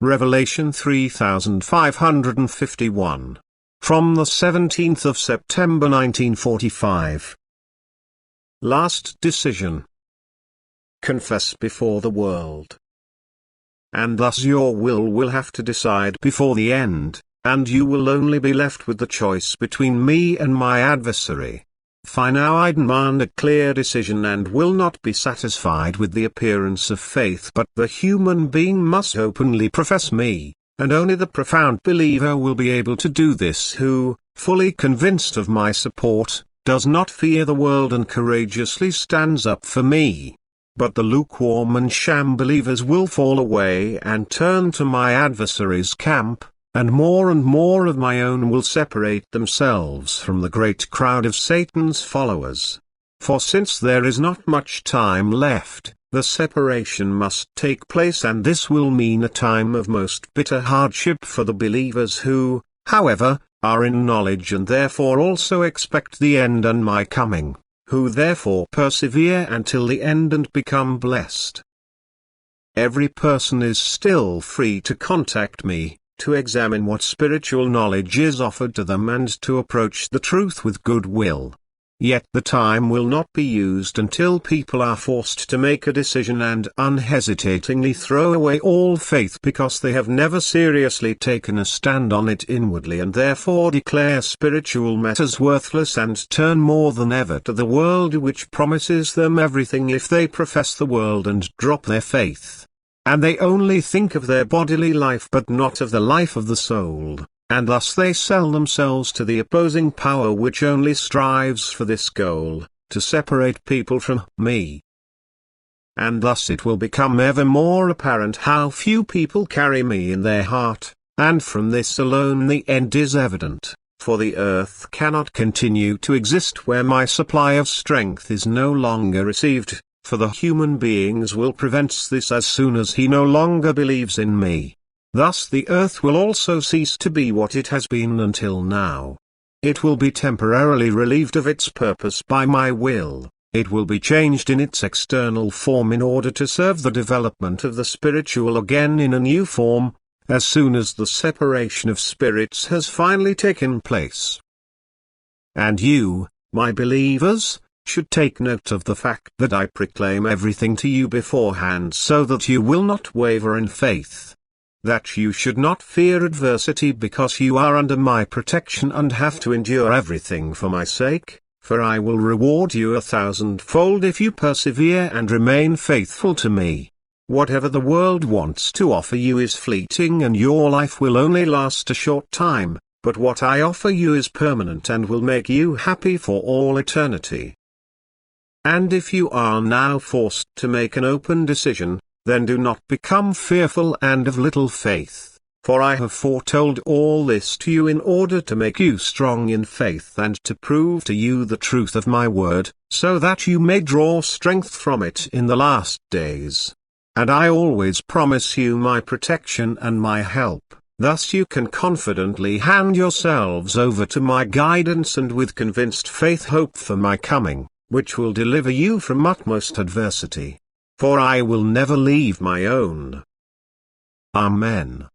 Revelation 3551. From the 17th of September 1945. Last decision. Confess before the world. And thus your will have to decide before the end, and you will only be left with the choice between me and my adversary. For now I demand a clear decision and will not be satisfied with the appearance of faith, but the human being must openly profess me, and only the profound believer will be able to do this who, fully convinced of my support, does not fear the world and courageously stands up for me. But the lukewarm and sham believers will fall away and turn to my adversary's camp, and more of my own will separate themselves from the great crowd of Satan's followers. For since there is not much time left, the separation must take place, and this will mean a time of most bitter hardship for the believers who, however, are in knowledge and therefore also expect the end and my coming, who therefore persevere until the end and become blessed. Every person is still free to contact me, to examine what spiritual knowledge is offered to them and to approach the truth with good will. Yet the time will not be used until people are forced to make a decision and unhesitatingly throw away all faith because they have never seriously taken a stand on it inwardly and therefore declare spiritual matters worthless and turn more than ever to the world, which promises them everything if they profess the world and drop their faith. And they only think of their bodily life but not of the life of the soul, and thus they sell themselves to the opposing power which only strives for this goal, to separate people from me. And thus it will become ever more apparent how few people carry me in their heart, and from this alone the end is evident, for the earth cannot continue to exist where my supply of strength is no longer received. For the human beings will prevent this as soon as he no longer believes in me. Thus the earth will also cease to be what it has been until now. It will be temporarily relieved of its purpose by my will, it will be changed in its external form in order to serve the development of the spiritual again in a new form, as soon as the separation of spirits has finally taken place. And you, my believers, should take note of the fact that I proclaim everything to you beforehand so that you will not waver in faith. That you should not fear adversity because you are under my protection and have to endure everything for my sake, for I will reward you 1,000-fold if you persevere and remain faithful to me. Whatever the world wants to offer you is fleeting and your life will only last a short time, but what I offer you is permanent and will make you happy for all eternity. And if you are now forced to make an open decision, then do not become fearful and of little faith, for I have foretold all this to you in order to make you strong in faith and to prove to you the truth of my word, so that you may draw strength from it in the last days. And I always promise you my protection and my help, thus you can confidently hand yourselves over to my guidance and with convinced faith hope for my coming, which will deliver you from utmost adversity. For I will never leave my own. Amen.